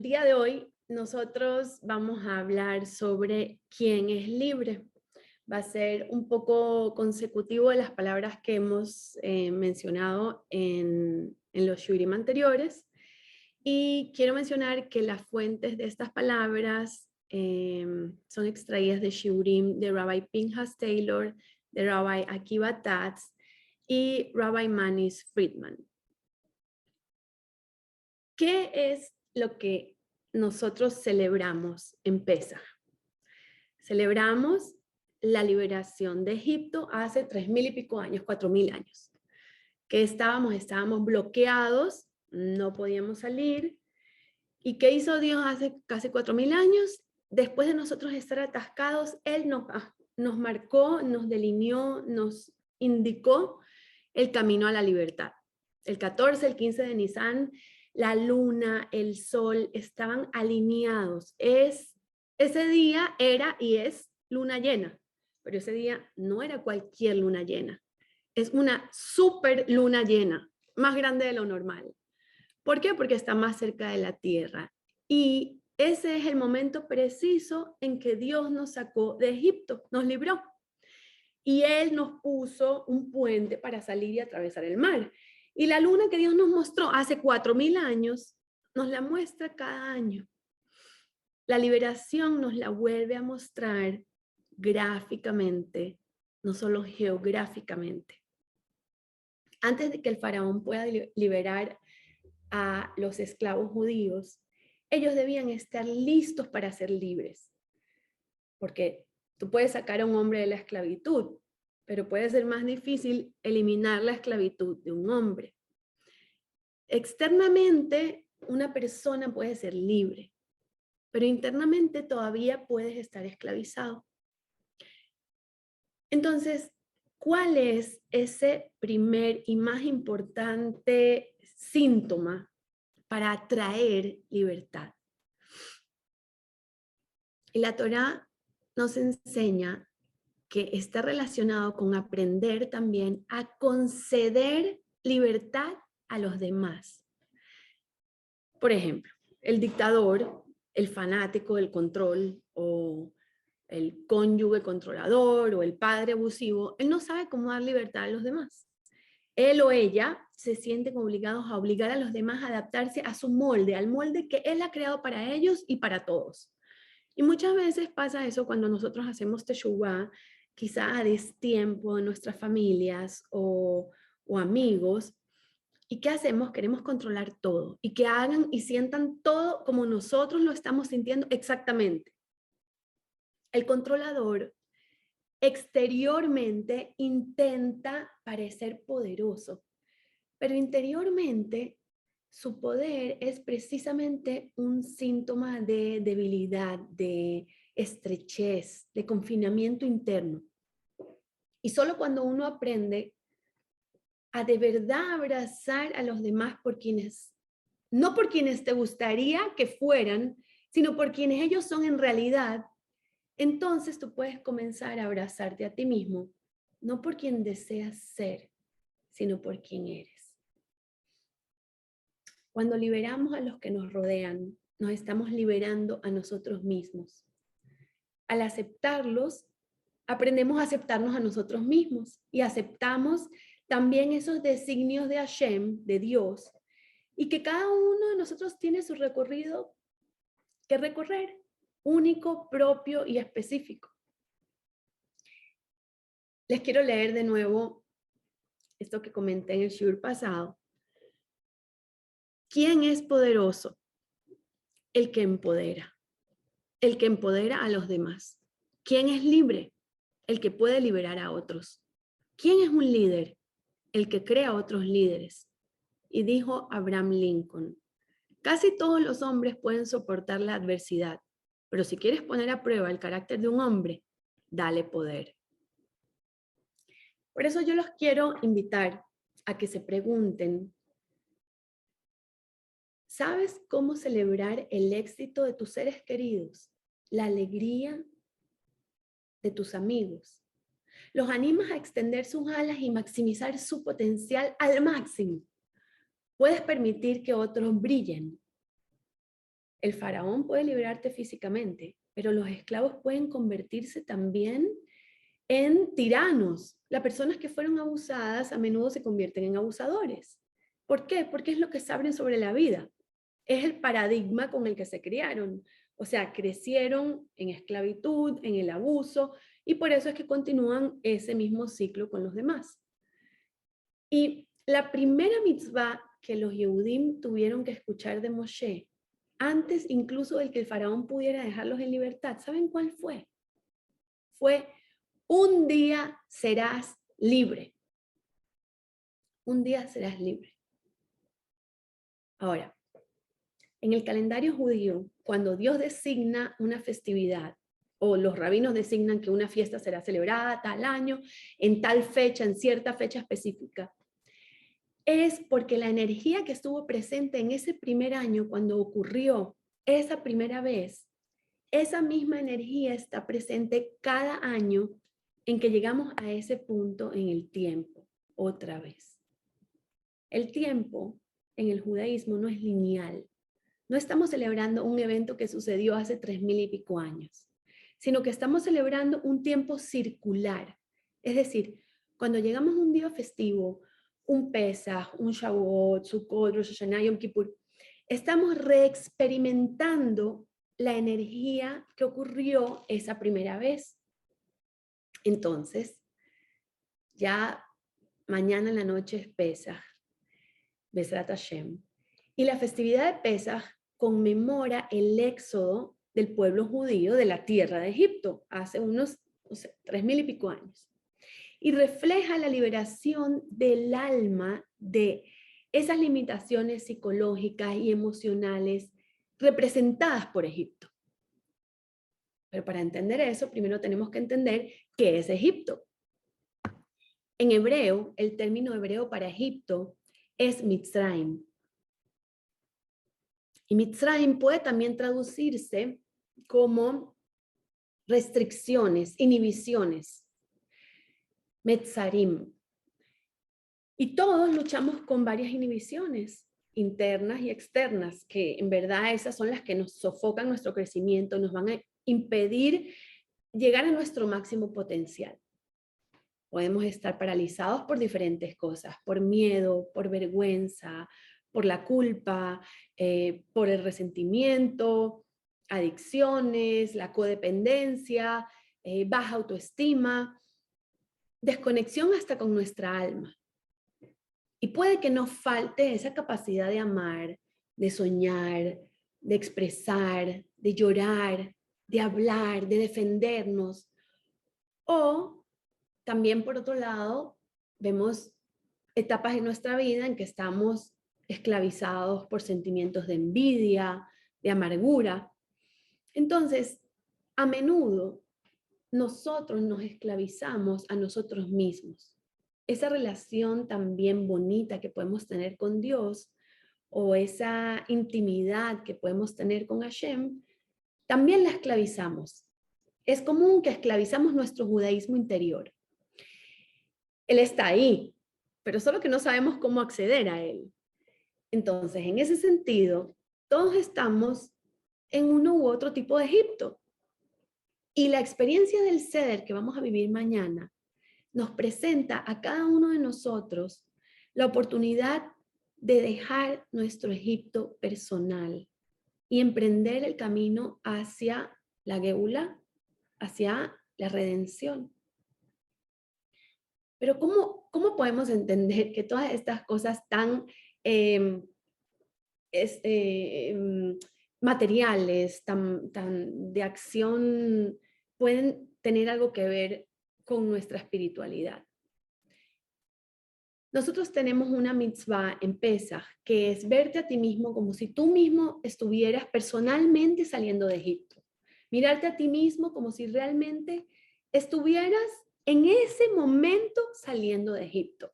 día de hoy nosotros vamos a hablar sobre quién es libre. Va a ser un poco consecutivo de las palabras que hemos mencionado en los shurim anteriores. Y quiero mencionar que las fuentes de estas palabras son extraídas de shurim de Rabbi Pinchas Taylor, de Rabbi Akiva Tatz y Rabbi Manis Friedman. ¿Qué es lo que nosotros celebramos en Pesaj? Celebramos la liberación de Egipto hace 3000 y pico años, 4000 años, que estábamos bloqueados, no podíamos salir. ¿Y qué hizo Dios hace casi 4000 años? Después de nosotros estar atascados, Él nos marcó, nos delineó, nos indicó el camino a la libertad. El 14, el 15 de Nisan, la luna, el sol estaban alineados. Ese día era y es luna llena, pero ese día no era cualquier luna llena. Es una super luna llena, más grande de lo normal. ¿Por qué? Porque está más cerca de la tierra. Y ese es el momento preciso en que Dios nos sacó de Egipto, nos libró. Y Él nos puso un puente para salir y atravesar el mar. Y la luna que Dios nos mostró hace 4000 años, nos la muestra cada año. La liberación nos la vuelve a mostrar gráficamente, no solo geográficamente. Antes de que el faraón pueda liberar a los esclavos judíos, ellos debían estar listos para ser libres. Porque tú puedes sacar a un hombre de la esclavitud, pero puede ser más difícil eliminar la esclavitud de un hombre. Externamente, una persona puede ser libre, pero internamente todavía puedes estar esclavizado. Entonces, ¿cuál es ese primer y más importante síntoma para atraer libertad? Y la Torá nos enseña que está relacionado con aprender también a conceder libertad a los demás. Por ejemplo, el dictador, el fanático del control o el cónyuge controlador o el padre abusivo, él no sabe cómo dar libertad a los demás. Él o ella se sienten obligados a obligar a los demás a adaptarse a su molde, al molde que él ha creado para ellos y para todos. Y muchas veces pasa eso cuando nosotros hacemos teshuvá, quizá a destiempo en nuestras familias o amigos. ¿Y qué hacemos? Queremos controlar todo y que hagan y sientan todo como nosotros lo estamos sintiendo exactamente. El controlador exteriormente intenta parecer poderoso, pero interiormente su poder es precisamente un síntoma de debilidad, de estrechez, de confinamiento interno. Y solo cuando uno aprende a de verdad abrazar a los demás por quienes, no por quienes te gustaría que fueran, sino por quienes ellos son en realidad, entonces tú puedes comenzar a abrazarte a ti mismo, no por quien deseas ser, sino por quien eres. Cuando liberamos a los que nos rodean, nos estamos liberando a nosotros mismos. Al aceptarlos, aprendemos a aceptarnos a nosotros mismos y aceptamos también esos designios de Hashem, de Dios, y que cada uno de nosotros tiene su recorrido que recorrer, único, propio y específico. Les quiero leer de nuevo esto que comenté en el shiur pasado. ¿Quién es poderoso? El que empodera a los demás. ¿Quién es libre? El que puede liberar a otros. ¿Quién es un líder? El que crea otros líderes. Y dijo Abraham Lincoln, casi todos los hombres pueden soportar la adversidad, pero si quieres poner a prueba el carácter de un hombre, dale poder. Por eso yo los quiero invitar a que se pregunten, ¿sabes cómo celebrar el éxito de tus seres queridos? La alegría de tus amigos. Los animas a extender sus alas y maximizar su potencial al máximo. Puedes permitir que otros brillen. el faraón puede liberarte físicamente, pero los esclavos pueden convertirse también en tiranos. Las personas que fueron abusadas a menudo se convierten en abusadores. ¿Por qué? Porque es lo que saben sobre la vida. Es el paradigma con el que se criaron. O sea, crecieron en esclavitud, en el abuso, y por eso es que continúan ese mismo ciclo con los demás. Y la primera mitzvah que los Yehudim tuvieron que escuchar de Moshe, antes incluso del que el faraón pudiera dejarlos en libertad, ¿saben cuál fue? Fue: un día serás libre. Un día serás libre. Ahora, en el calendario judío, cuando Dios designa una festividad, o los rabinos designan que una fiesta será celebrada tal año, en tal fecha, en cierta fecha específica, es porque la energía que estuvo presente en ese primer año cuando ocurrió esa primera vez, esa misma energía está presente cada año en que llegamos a ese punto en el tiempo, otra vez. El tiempo en el judaísmo no es lineal. No estamos celebrando un evento que sucedió hace 3000 y pico años, sino que estamos celebrando un tiempo circular. Es decir, cuando llegamos a un día festivo, un Pesaj, un Shavuot, Sukkot, Rosh Hashanah, Yom Kippur, estamos reexperimentando la energía que ocurrió esa primera vez. Entonces, ya mañana en la noche es Pesaj, Besrat Hashem, y la festividad de Pesaj conmemora el éxodo del pueblo judío de la tierra de Egipto hace unos 3000 y pico años. Y refleja la liberación del alma de esas limitaciones psicológicas y emocionales representadas por Egipto. Pero para entender eso, primero tenemos que entender qué es Egipto. En hebreo, el término hebreo para Egipto es Mitzrayim. Y Mitzrayim puede también traducirse como restricciones, inhibiciones, Metzarim. Y todos luchamos con varias inhibiciones internas y externas, que en verdad esas son las que nos sofocan nuestro crecimiento, nos van a impedir llegar a nuestro máximo potencial. Podemos estar paralizados por diferentes cosas, por miedo, por vergüenza, por la culpa, por el resentimiento, adicciones, la codependencia, baja autoestima, desconexión hasta con nuestra alma. Y puede que nos falte esa capacidad de amar, de soñar, de expresar, de llorar, de hablar, de defendernos. O también, por otro lado, vemos etapas en nuestra vida en que estamos esclavizados por sentimientos de envidia, de amargura. Entonces, a menudo nosotros nos esclavizamos a nosotros mismos. Esa relación también bonita que podemos tener con Dios o esa intimidad que podemos tener con Hashem, también la esclavizamos. Es común que esclavizamos nuestro judaísmo interior. Él está ahí, pero solo que no sabemos cómo acceder a él. Entonces, en ese sentido, todos estamos en uno u otro tipo de Egipto. Y la experiencia del Seder que vamos a vivir mañana nos presenta a cada uno de nosotros la oportunidad de dejar nuestro Egipto personal y emprender el camino hacia la Geula, hacia la redención. Pero ¿cómo podemos entender que todas estas cosas tan materiales, tan de acción, pueden tener algo que ver con nuestra espiritualidad? Nosotros tenemos una mitzvah en Pesaj, que es verte a ti mismo como si tú mismo estuvieras personalmente saliendo de Egipto. Mirarte a ti mismo como si realmente estuvieras en ese momento saliendo de Egipto.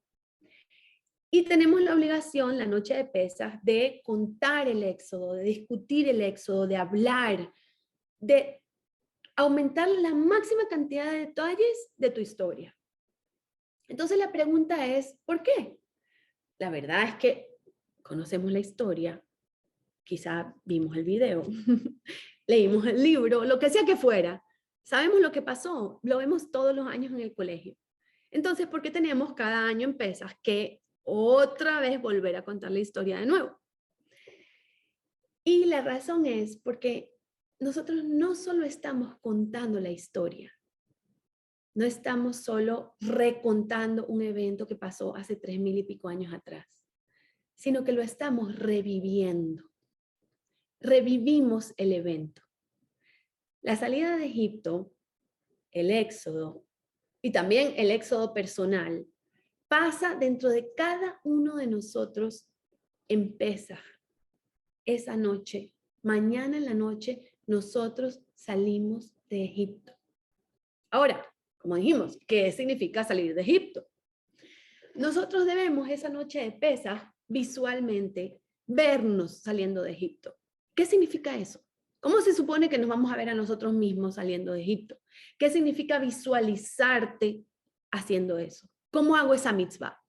Y tenemos la obligación, la noche de Pesaj, de contar el éxodo, de discutir el éxodo, de hablar, de aumentar la máxima cantidad de detalles de tu historia. Entonces la pregunta es, ¿por qué? La verdad es que conocemos la historia quizá vimos el video, leímos el libro, lo que sea que fuera. Sabemos lo que pasó, lo vemos todos los años en el colegio. Entonces, ¿por qué tenemos cada año en Pesaj que otra vez volver a contar la historia de nuevo? Y la razón es porque nosotros no solo estamos contando la historia, no estamos solo recontando un evento que pasó hace 3000 y pico años atrás, sino que lo estamos reviviendo. Revivimos el evento. La salida de Egipto, el éxodo, y también el éxodo personal, pasa dentro de cada uno de nosotros en Pesaj. Esa noche, mañana en la noche, nosotros salimos de Egipto. Ahora, como dijimos, ¿qué significa salir de Egipto? Nosotros debemos esa noche de Pesaj visualmente vernos saliendo de Egipto. ¿Qué significa eso? ¿Cómo se supone que nos vamos a ver a nosotros mismos saliendo de Egipto? ¿Qué significa visualizarte haciendo eso? ¿Cómo hago esa mitzvah?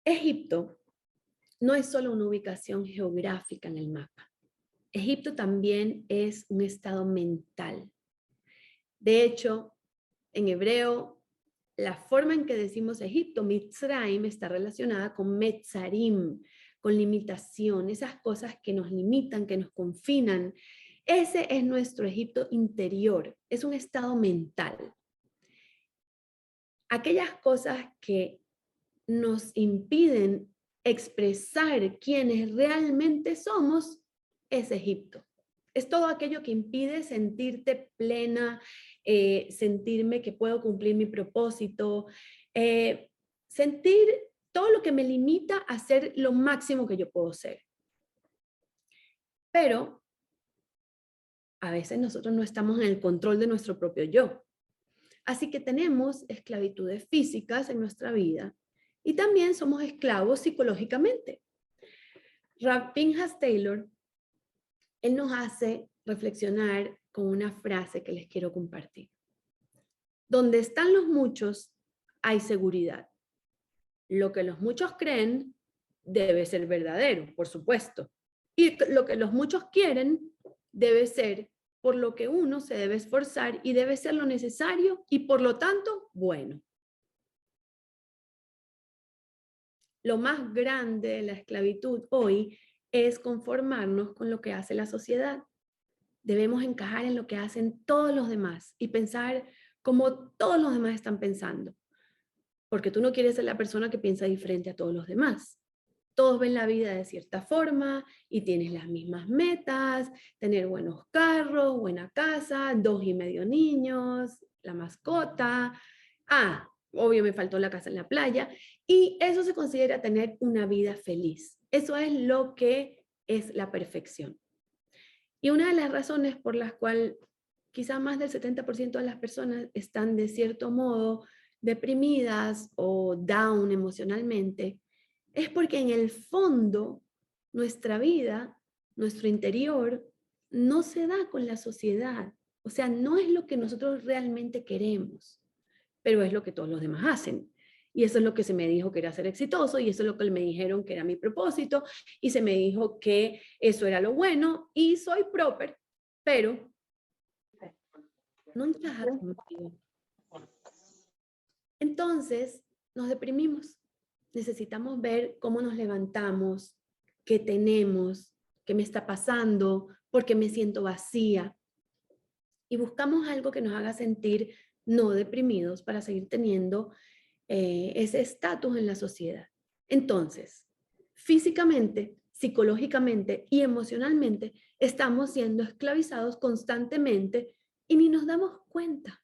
Egipto no es solo una ubicación geográfica en el mapa. Egipto también es un estado mental. De hecho, en hebreo, la forma en que decimos Egipto, Mitzrayim, está relacionada con Metzarim, con limitación, esas cosas que nos limitan, que nos confinan. Ese es nuestro Egipto interior, es un estado mental. Aquellas cosas que nos impiden expresar quiénes realmente somos, es Egipto. Es todo aquello que impide sentirte plena, sentirme que puedo cumplir mi propósito, sentir todo lo que me limita a ser lo máximo que yo puedo ser. Pero a veces nosotros no estamos en el control de nuestro propio yo. Así que tenemos esclavitudes físicas en nuestra vida y también somos esclavos psicológicamente. Rav Pinhas Taylor, él nos hace reflexionar con una frase que les quiero compartir. Donde están los muchos, hay seguridad. Lo que los muchos creen debe ser verdadero, por supuesto. Y lo que los muchos quieren debe ser por lo que uno se debe esforzar y debe ser lo necesario y por lo tanto bueno. Lo más grande de la esclavitud hoy es conformarnos con lo que hace la sociedad. Debemos encajar en lo que hacen todos los demás y pensar como todos los demás están pensando. Porque tú no quieres ser la persona que piensa diferente a todos los demás. Todos ven la vida de cierta forma y tienes las mismas metas, tener buenos carros, buena casa, 2,5 niños, la mascota. Obvio me faltó la casa en la playa. Y eso se considera tener una vida feliz. Eso es lo que es la perfección. Y una de las razones por las cuales quizá más del 70% de las personas están de cierto modo deprimidas o down emocionalmente, es porque en el fondo nuestra vida, nuestro interior, no se da con la sociedad. O sea, no es lo que nosotros realmente queremos, pero es lo que todos los demás hacen. Y eso es lo que se me dijo que era ser exitoso, y eso es lo que me dijeron que era mi propósito, y se me dijo que eso era lo bueno, y soy proper, pero no encaja conmigo. Entonces, nos deprimimos. Necesitamos ver cómo nos levantamos, qué tenemos, qué me está pasando, por qué me siento vacía. Y buscamos algo que nos haga sentir no deprimidos para seguir teniendo ese estatus en la sociedad. Entonces, físicamente, psicológicamente y emocionalmente estamos siendo esclavizados constantemente y ni nos damos cuenta.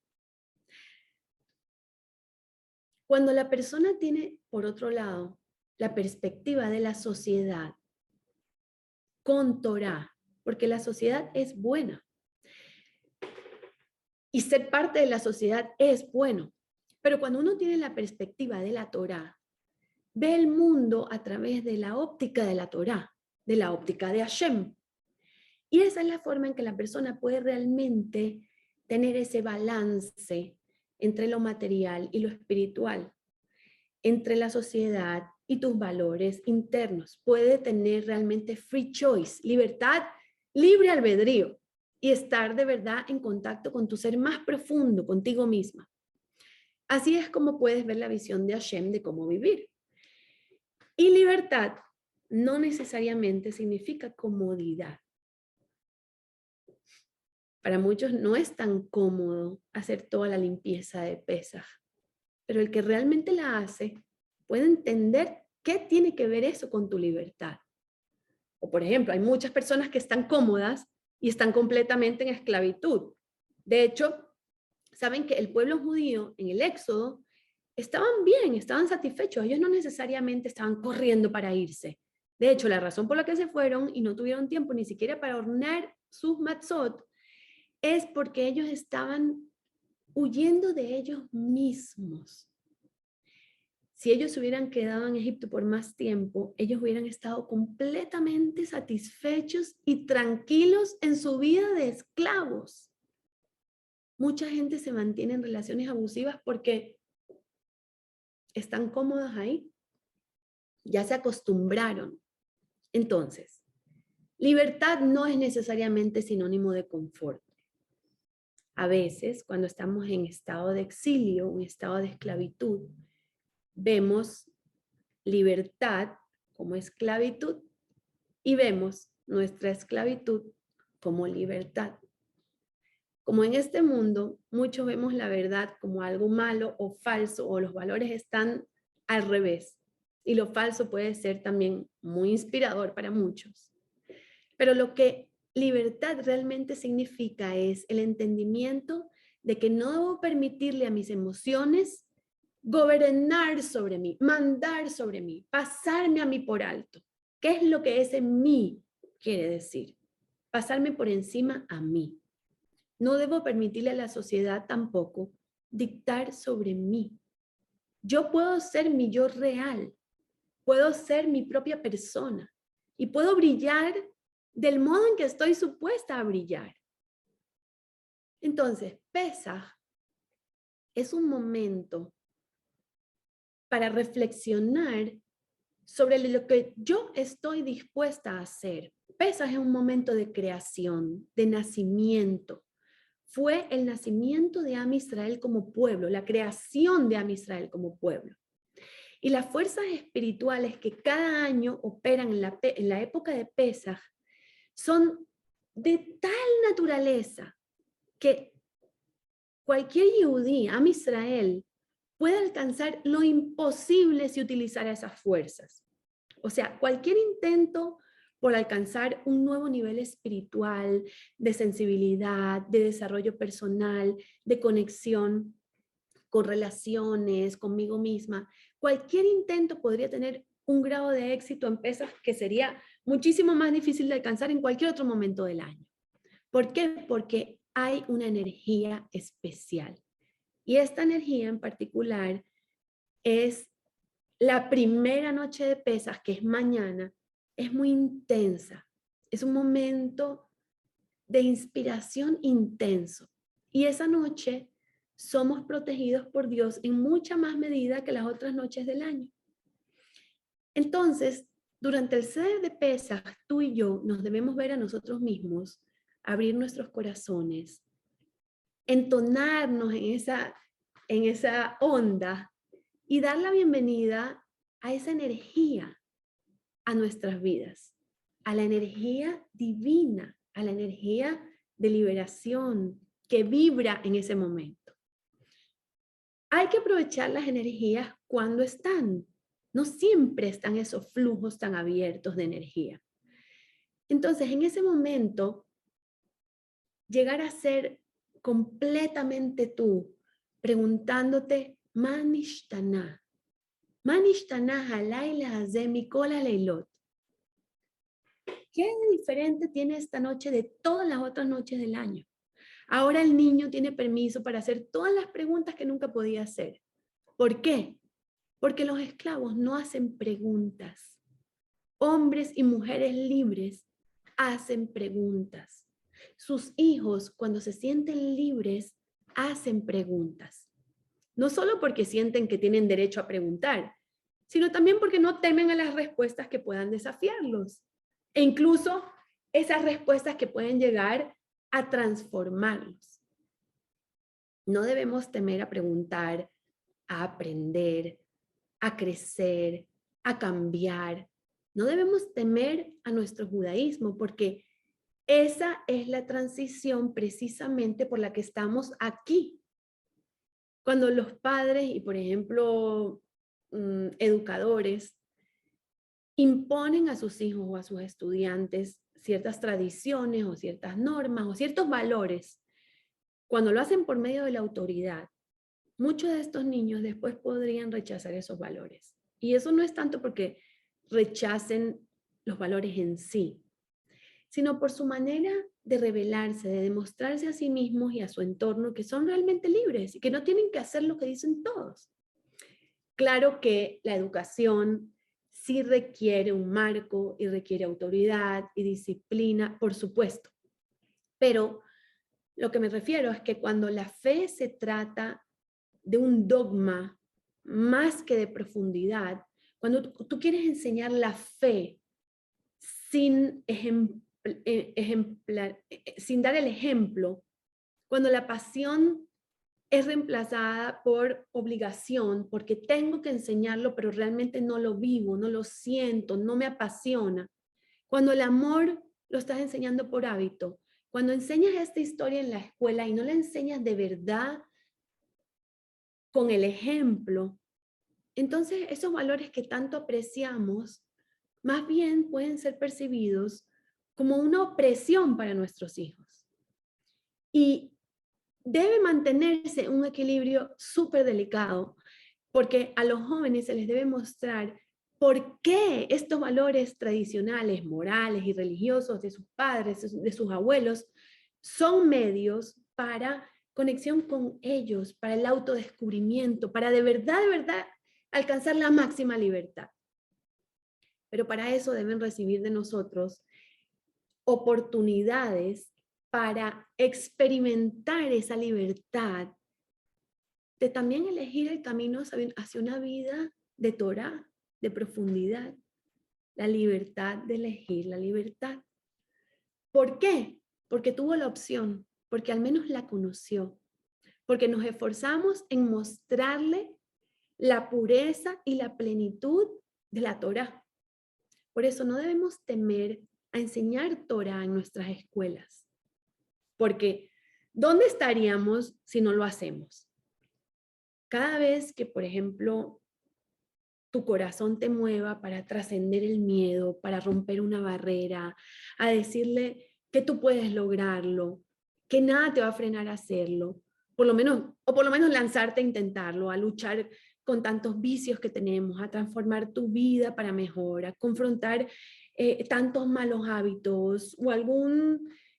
Cuando la persona tiene, por otro lado, la perspectiva de la sociedad con Torah, porque la sociedad es buena y ser parte de la sociedad es bueno, pero cuando uno tiene la perspectiva de la Torah, ve el mundo a través de la óptica de la Torah, de la óptica de Hashem. Y esa es la forma en que la persona puede realmente tener ese balance entre lo material y lo espiritual, entre la sociedad y tus valores internos. Puede tener realmente free choice, libertad, libre albedrío y estar de verdad en contacto con tu ser más profundo, contigo misma. Así es como puedes ver la visión de Hashem de cómo vivir. Y libertad no necesariamente significa comodidad. Para muchos no es tan cómodo hacer toda la limpieza de Pesaj, pero el que realmente la hace puede entender qué tiene que ver eso con tu libertad. O por ejemplo, hay muchas personas que están cómodas y están completamente en esclavitud. De hecho, saben que el pueblo judío en el Éxodo estaban bien, estaban satisfechos. Ellos no necesariamente estaban corriendo para irse. De hecho, la razón por la que se fueron y no tuvieron tiempo ni siquiera para hornear sus matzot es porque ellos estaban huyendo de ellos mismos. Si ellos se hubieran quedado en Egipto por más tiempo, ellos hubieran estado completamente satisfechos y tranquilos en su vida de esclavos. Mucha gente se mantiene en relaciones abusivas porque están cómodas ahí, ya se acostumbraron. Entonces, libertad no es necesariamente sinónimo de confort. A veces, cuando estamos en estado de exilio, en estado de esclavitud, vemos libertad como esclavitud y vemos nuestra esclavitud como libertad. Como en este mundo, muchos vemos la verdad como algo malo o falso, o los valores están al revés. Y lo falso puede ser también muy inspirador para muchos. Pero lo que libertad realmente significa es el entendimiento de que no debo permitirle a mis emociones gobernar sobre mí, mandar sobre mí, pasarme a mí por alto. ¿Qué es lo que ese mí quiere decir? Pasarme por encima a mí. No debo permitirle a la sociedad tampoco dictar sobre mí. Yo puedo ser mi yo real, puedo ser mi propia persona y puedo brillar del modo en que estoy supuesta a brillar. Entonces, Pesaj es un momento para reflexionar sobre lo que yo estoy dispuesta a hacer. Pesaj es un momento de creación, de nacimiento. Fue el nacimiento de Am Israel como pueblo, la creación de Am Israel como pueblo. Y las fuerzas espirituales que cada año operan en la época de Pesaj son de tal naturaleza que cualquier yehudí, Am Israel, puede alcanzar lo imposible si utilizara esas fuerzas. O sea, cualquier intento por alcanzar un nuevo nivel espiritual, de sensibilidad, de desarrollo personal, de conexión con relaciones, conmigo misma, cualquier intento podría tener un grado de éxito en Pesaj que sería muchísimo más difícil de alcanzar en cualquier otro momento del año. ¿Por qué? Porque hay una energía especial. Y esta energía en particular es la primera noche de Pesaj, que es mañana, es muy intensa. Es un momento de inspiración intenso. Y esa noche somos protegidos por Dios en mucha más medida que las otras noches del año. Entonces, durante el Seder de Pesaj, tú y yo nos debemos ver a nosotros mismos, abrir nuestros corazones, entonarnos en esa onda y dar la bienvenida a esa energía a nuestras vidas, a la energía divina, a la energía de liberación que vibra en ese momento. Hay que aprovechar las energías cuando están. No siempre están esos flujos tan abiertos de energía. Entonces, en ese momento, llegar a ser completamente tú, preguntándote, Manishtana, Manishtana halayla hazeh mikol haleilot. ¿Qué diferente tiene esta noche de todas las otras noches del año? Ahora el niño tiene permiso para hacer todas las preguntas que nunca podía hacer. ¿Por qué? Porque los esclavos no hacen preguntas. Hombres y mujeres libres hacen preguntas. Sus hijos, cuando se sienten libres, hacen preguntas. No solo porque sienten que tienen derecho a preguntar, sino también porque no temen a las respuestas que puedan desafiarlos. E incluso esas respuestas que pueden llegar a transformarlos. No debemos temer a preguntar, a aprender, a crecer, a cambiar. No debemos temer a nuestro judaísmo porque esa es la transición precisamente por la que estamos aquí. Cuando los padres y, por ejemplo, educadores imponen a sus hijos o a sus estudiantes ciertas tradiciones o ciertas normas o ciertos valores, cuando lo hacen por medio de la autoridad, muchos de estos niños después podrían rechazar esos valores. Y eso no es tanto porque rechacen los valores en sí, sino por su manera de revelarse, de demostrarse a sí mismos y a su entorno que son realmente libres y que no tienen que hacer lo que dicen todos. Claro que la educación sí requiere un marco y requiere autoridad y disciplina, por supuesto. Pero lo que me refiero es que cuando la fe se trata de un dogma más que de profundidad, cuando tú quieres enseñar la fe sin, sin dar el ejemplo, cuando la pasión es reemplazada por obligación, porque tengo que enseñarlo, pero realmente no lo vivo, no lo siento, no me apasiona. Cuando el amor lo estás enseñando por hábito, cuando enseñas esta historia en la escuela y no la enseñas de verdad con el ejemplo, entonces esos valores que tanto apreciamos, más bien pueden ser percibidos como una opresión para nuestros hijos. Y debe mantenerse un equilibrio súper delicado, porque a los jóvenes se les debe mostrar por qué estos valores tradicionales, morales y religiosos de sus padres, de sus abuelos, son medios para conexión con ellos, para el autodescubrimiento, para de verdad, alcanzar la máxima libertad. Pero para eso deben recibir de nosotros oportunidades para experimentar esa libertad de también elegir el camino hacia una vida de Torah, de profundidad, la libertad de elegir la libertad. ¿Por qué? Porque tuvo la opción, porque al menos la conoció, porque nos esforzamos en mostrarle la pureza y la plenitud de la Torah. Por eso no debemos temer a enseñar Torah en nuestras escuelas, porque ¿dónde estaríamos si no lo hacemos? Cada vez que, por ejemplo, tu corazón te mueva para trascender el miedo, para romper una barrera, a decirle que tú puedes lograrlo, que nada te va a frenar a hacerlo, por lo menos lanzarte a intentarlo, a luchar con tantos vicios que tenemos, a transformar tu vida para mejor, a confrontar tantos malos hábitos o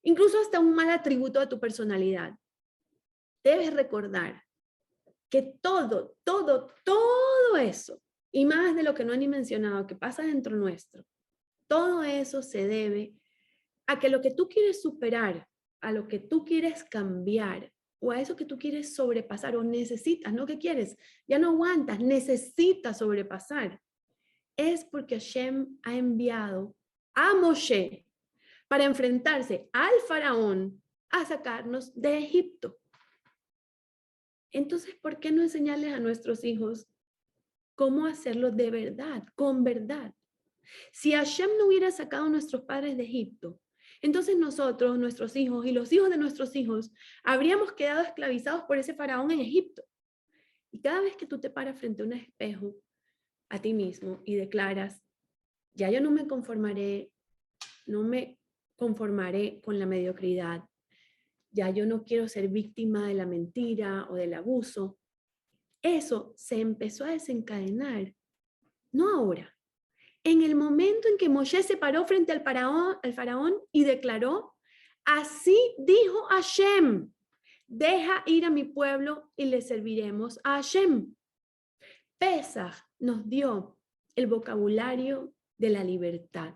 incluso hasta un mal atributo de tu personalidad. Debes recordar que todo eso, y más de lo que no he ni mencionado, que pasa dentro nuestro, todo eso se debe a que lo que tú quieres superar, a lo que tú quieres cambiar, o a eso que tú quieres sobrepasar, o necesitas, no que quieres, ya no aguantas, necesitas sobrepasar, es porque Hashem ha enviado a Moshe para enfrentarse al faraón a sacarnos de Egipto. Entonces, ¿por qué no enseñarles a nuestros hijos cómo hacerlo de verdad, con verdad? Si Hashem no hubiera sacado a nuestros padres de Egipto, entonces nosotros, nuestros hijos y los hijos de nuestros hijos, habríamos quedado esclavizados por ese faraón en Egipto. Y cada vez que tú te paras frente a un espejo a ti mismo y declaras, ya yo no me conformaré con la mediocridad, ya yo no quiero ser víctima de la mentira o del abuso, eso se empezó a desencadenar, no ahora. En el momento en que Moshe se paró frente al faraón y declaró, así dijo Hashem, deja ir a mi pueblo y le serviremos a Hashem. Pesaj nos dio el vocabulario de la libertad.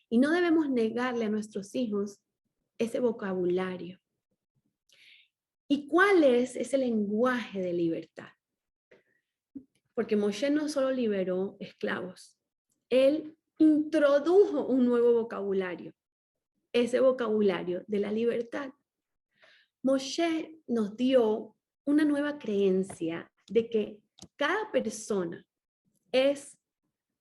Y no debemos negarle a nuestros hijos ese vocabulario. ¿Y cuál es ese lenguaje de libertad? Porque Moshe no solo liberó esclavos, él introdujo un nuevo vocabulario, ese vocabulario de la libertad. Moshe nos dio una nueva creencia de que cada persona es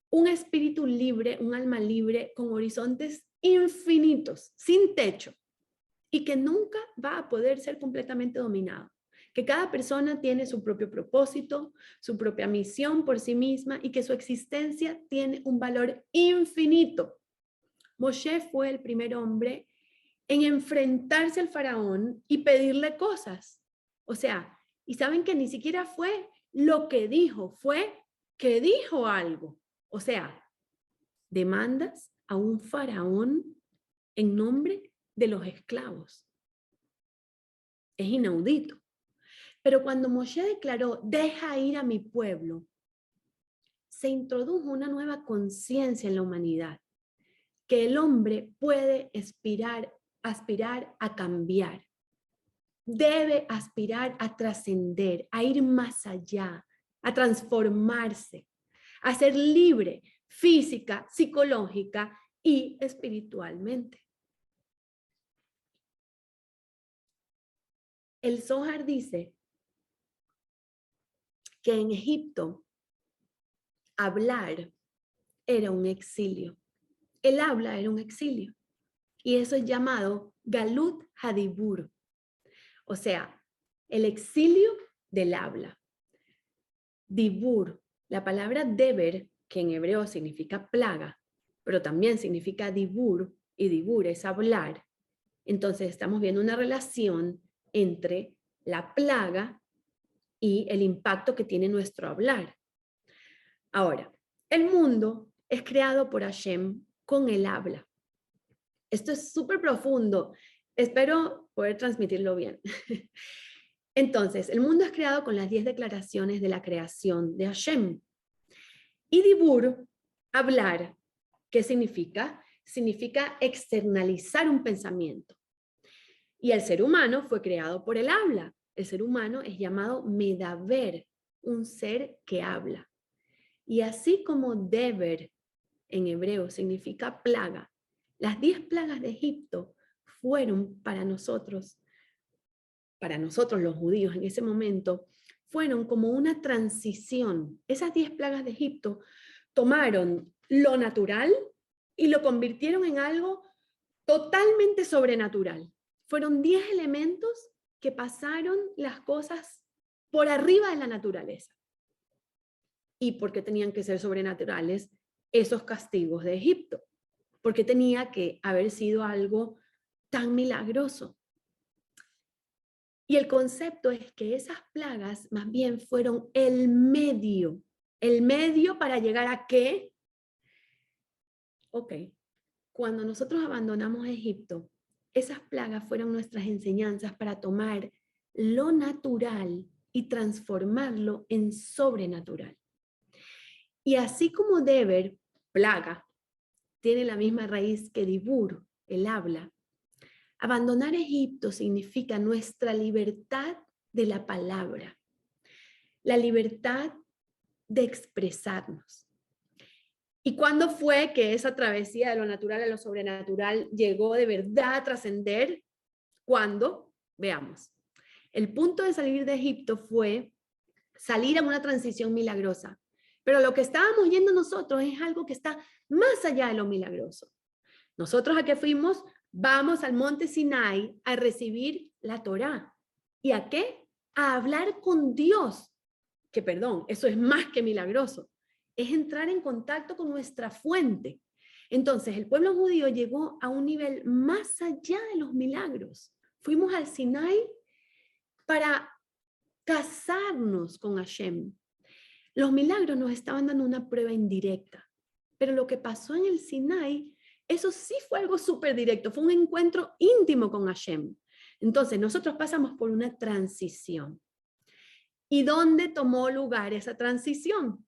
un espíritu libre, un alma libre con horizontes infinitos, sin techo, y que nunca va a poder ser completamente dominado. Que cada persona tiene su propio propósito, su propia misión por sí misma y que su existencia tiene un valor infinito. Moshe fue el primer hombre en enfrentarse al faraón y pedirle cosas. O sea, y saben que ni siquiera fue lo que dijo, fue que dijo algo. O sea, demandas a un faraón en nombre de los esclavos. Es inaudito. Pero cuando Moshe declaró, deja ir a mi pueblo, se introdujo una nueva conciencia en la humanidad, que el hombre puede aspirar a cambiar. Debe aspirar a trascender, a ir más allá, a transformarse, a ser libre física, psicológica y espiritualmente. El Zohar dice que en Egipto hablar era un exilio. El habla era un exilio. Y eso es llamado Galut Hadibur. O sea, el exilio del habla. Dibur, la palabra deber, que en hebreo significa plaga, pero también significa dibur, y dibur es hablar. Entonces estamos viendo una relación entre la plaga y el impacto que tiene nuestro hablar. Ahora, el mundo es creado por Hashem con el habla. Esto es súper profundo. Espero poder transmitirlo bien. Entonces, el mundo es creado con las 10 declaraciones de la creación de Hashem. Y Dibur, hablar, ¿qué significa? Significa externalizar un pensamiento. Y el ser humano fue creado por el habla. El ser humano es llamado Medaber, un ser que habla. Y así como Deber en hebreo significa plaga, las 10 plagas de Egipto fueron para nosotros los judíos en ese momento, fueron como una transición. Esas 10 plagas de Egipto tomaron lo natural y lo convirtieron en algo totalmente sobrenatural. Fueron 10 elementos que pasaron las cosas por arriba de la naturaleza. ¿Y por qué tenían que ser sobrenaturales esos castigos de Egipto? Porque tenía que haber sido algo tan milagroso. Y el concepto es que esas plagas más bien fueron el medio para llegar a qué. Ok, cuando nosotros abandonamos Egipto, esas plagas fueron nuestras enseñanzas para tomar lo natural y transformarlo en sobrenatural. Y así como Deber, plaga, tiene la misma raíz que Dibur, el habla, abandonar Egipto significa nuestra libertad de la palabra, la libertad de expresarnos. ¿Y cuándo fue que esa travesía de lo natural a lo sobrenatural llegó de verdad a trascender? ¿Cuándo? Veamos. El punto de salir de Egipto fue salir a una transición milagrosa. Pero lo que estábamos yendo nosotros es algo que está más allá de lo milagroso. Nosotros, ¿a qué fuimos? Vamos al monte Sinai a recibir la Torá. ¿Y a qué? A hablar con Dios. Que perdón, eso es más que milagroso. Es entrar en contacto con nuestra fuente. Entonces, el pueblo judío llegó a un nivel más allá de los milagros. Fuimos al Sinai para casarnos con Hashem. Los milagros nos estaban dando una prueba indirecta, pero lo que pasó en el Sinai, eso sí fue algo súper directo, fue un encuentro íntimo con Hashem. Entonces, nosotros pasamos por una transición. ¿Y dónde tomó lugar esa transición?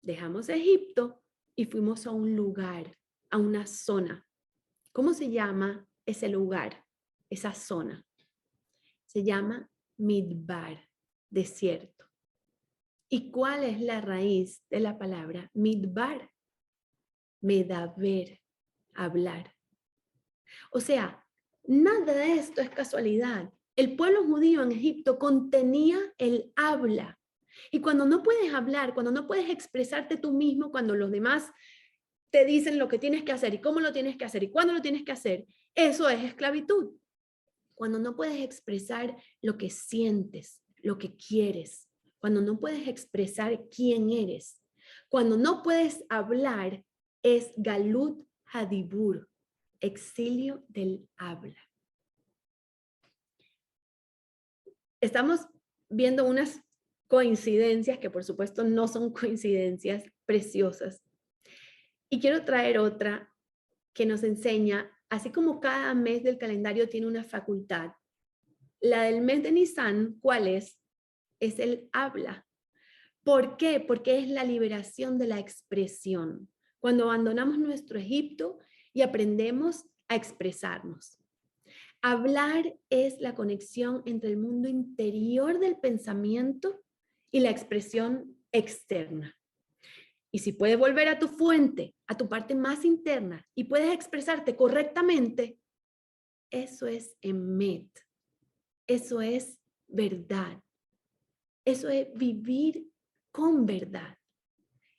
Dejamos Egipto y fuimos a un lugar, a una zona. ¿Cómo se llama ese lugar, esa zona? Se llama Midbar, desierto. ¿Y cuál es la raíz de la palabra midbar? Medaber, hablar. O sea, nada de esto es casualidad. El pueblo judío en Egipto contenía el habla. Y cuando no puedes hablar, cuando no puedes expresarte tú mismo, cuando los demás te dicen lo que tienes que hacer y cómo lo tienes que hacer y cuándo lo tienes que hacer, eso es esclavitud. Cuando no puedes expresar lo que sientes, lo que quieres, cuando no puedes expresar quién eres, cuando no puedes hablar, es Galut Hadibur, exilio del habla. Estamos viendo unas coincidencias que por supuesto no son coincidencias preciosas. Y quiero traer otra que nos enseña, así como cada mes del calendario tiene una facultad, la del mes de Nisan, ¿cuál es? Es el habla. ¿Por qué? Porque es la liberación de la expresión. Cuando abandonamos nuestro Egipto y aprendemos a expresarnos. Hablar es la conexión entre el mundo interior del pensamiento y la expresión externa. Y si puedes volver a tu fuente, a tu parte más interna, y puedes expresarte correctamente, eso es emet, eso es verdad, eso es vivir con verdad.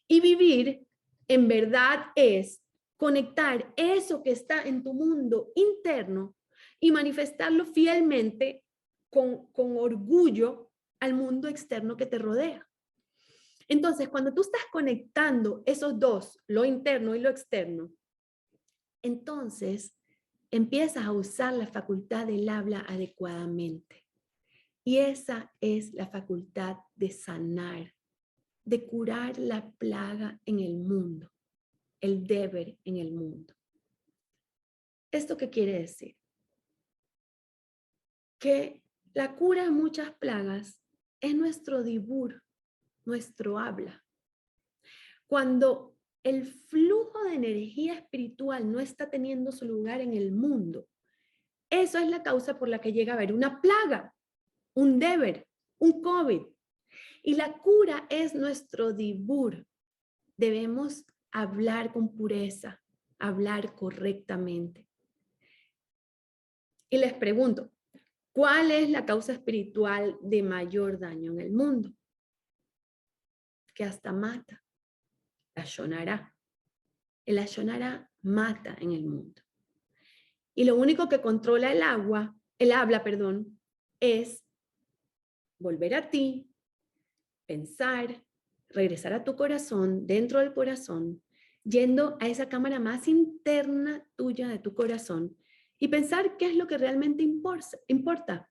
Y vivir en verdad es conectar eso que está en tu mundo interno y manifestarlo fielmente con orgullo al mundo externo que te rodea. Entonces, cuando tú estás conectando esos dos, lo interno y lo externo, entonces empiezas a usar la facultad del habla adecuadamente. Y esa es la facultad de sanar, de curar la plaga en el mundo, el deber en el mundo. ¿Esto qué quiere decir? Que la cura de muchas plagas es nuestro dibur, nuestro habla. Cuando el flujo de energía espiritual no está teniendo su lugar en el mundo, eso es la causa por la que llega a haber una plaga, un deber, un COVID. Y la cura es nuestro dibur. Debemos hablar con pureza, hablar correctamente. Y les pregunto, ¿cuál es la causa espiritual de mayor daño en el mundo? Que hasta mata. La Shonara. El Ashonara mata en el mundo. Y lo único que controla el habla, es volver a ti, pensar, regresar a tu corazón, dentro del corazón, yendo a esa cámara más interna tuya de tu corazón y pensar qué es lo que realmente importa.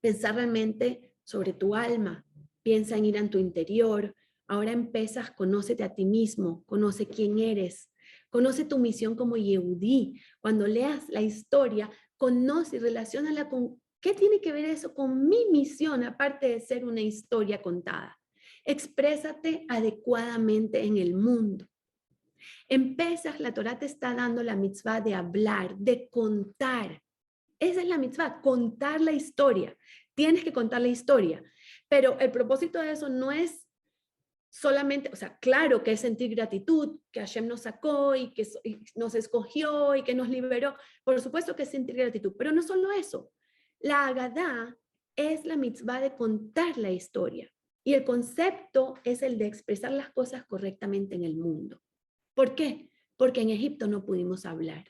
Pensar realmente sobre tu alma, piensa en ir a tu interior. Ahora empiezas, conócete a ti mismo, conoce quién eres, conoce tu misión como Yehudí. Cuando leas la historia, conoce y relaciónala con qué tiene que ver eso con mi misión, aparte de ser una historia contada. Exprésate adecuadamente en el mundo. En Pesaj, la Torá te está dando la mitzvah de hablar, de contar. Esa es la mitzvah, contar la historia. Tienes que contar la historia. Pero el propósito de eso no es solamente, o sea, claro que es sentir gratitud, que Hashem nos sacó y que nos escogió y que nos liberó. Por supuesto que es sentir gratitud, pero no solo eso. La Agadá es la mitzvah de contar la historia. Y el concepto es el de expresar las cosas correctamente en el mundo. ¿Por qué? Porque en Egipto no pudimos hablar.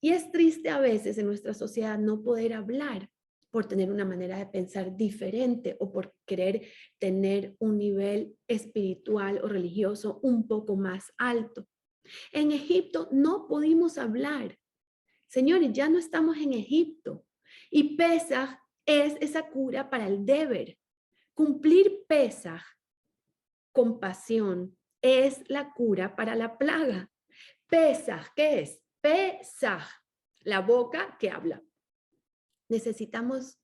Y es triste a veces en nuestra sociedad no poder hablar por tener una manera de pensar diferente o por querer tener un nivel espiritual o religioso un poco más alto. En Egipto no pudimos hablar. Señores, ya no estamos en Egipto. Y Pesaj es esa cura para el deber. Cumplir Pesaj con pasión es la cura para la plaga. Pesaj, ¿qué es? Pesaj, la boca que habla. Necesitamos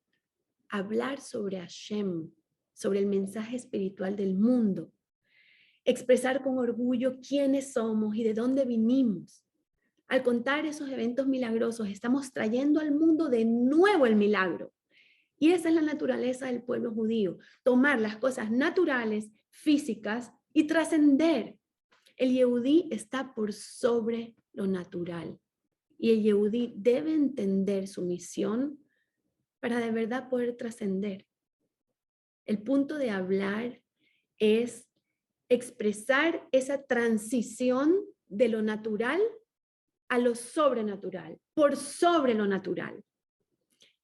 hablar sobre Hashem, sobre el mensaje espiritual del mundo. Expresar con orgullo quiénes somos y de dónde vinimos. Al contar esos eventos milagrosos, estamos trayendo al mundo de nuevo el milagro. Y esa es la naturaleza del pueblo judío, tomar las cosas naturales, físicas y trascender. El Yehudí está por sobre lo natural y el Yehudí debe entender su misión para de verdad poder trascender. El punto de hablar es expresar esa transición de lo natural a lo sobrenatural, por sobre lo natural.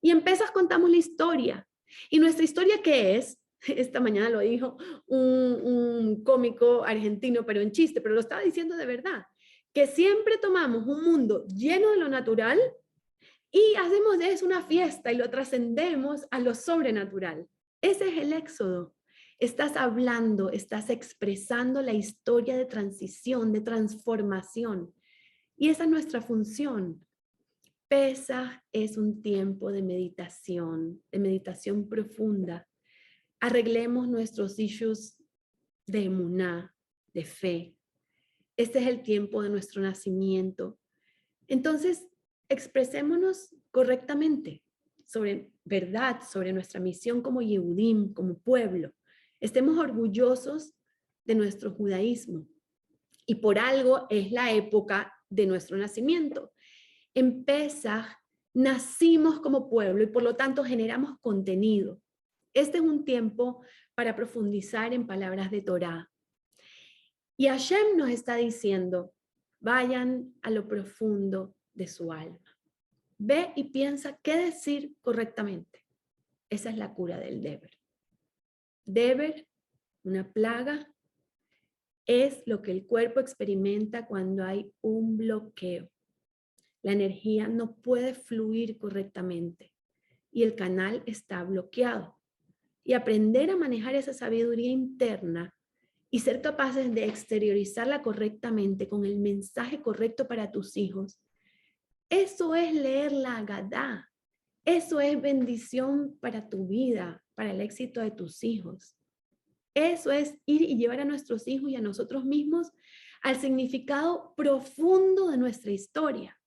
Y en Pesaj contamos la historia. ¿Y nuestra historia qué es? Esta mañana lo dijo un cómico argentino, pero en chiste, pero lo estaba diciendo de verdad, que siempre tomamos un mundo lleno de lo natural y hacemos de eso una fiesta y lo trascendemos a lo sobrenatural. Ese es el éxodo. Estás hablando, estás expresando la historia de transición, de transformación. Y esa es nuestra función. Pesaj es un tiempo de meditación profunda. Arreglemos nuestros issues de emuná, de fe. Este es el tiempo de nuestro nacimiento. Entonces, expresémonos correctamente sobre verdad, sobre nuestra misión como Yehudim, como pueblo. Estemos orgullosos de nuestro judaísmo. Y por algo es la época de nuestro nacimiento. En Pesaj nacimos como pueblo y por lo tanto generamos contenido. Este es un tiempo para profundizar en palabras de Torá. Y Hashem nos está diciendo, vayan a lo profundo de su alma. Ve y piensa qué decir correctamente. Esa es la cura del Deber. Deber, una plaga, es lo que el cuerpo experimenta cuando hay un bloqueo. La energía no puede fluir correctamente y el canal está bloqueado. Y aprender a manejar esa sabiduría interna y ser capaces de exteriorizarla correctamente con el mensaje correcto para tus hijos, eso es leer la Agadá. Eso es bendición para tu vida, para el éxito de tus hijos. Eso es ir y llevar a nuestros hijos y a nosotros mismos al significado profundo de nuestra historia.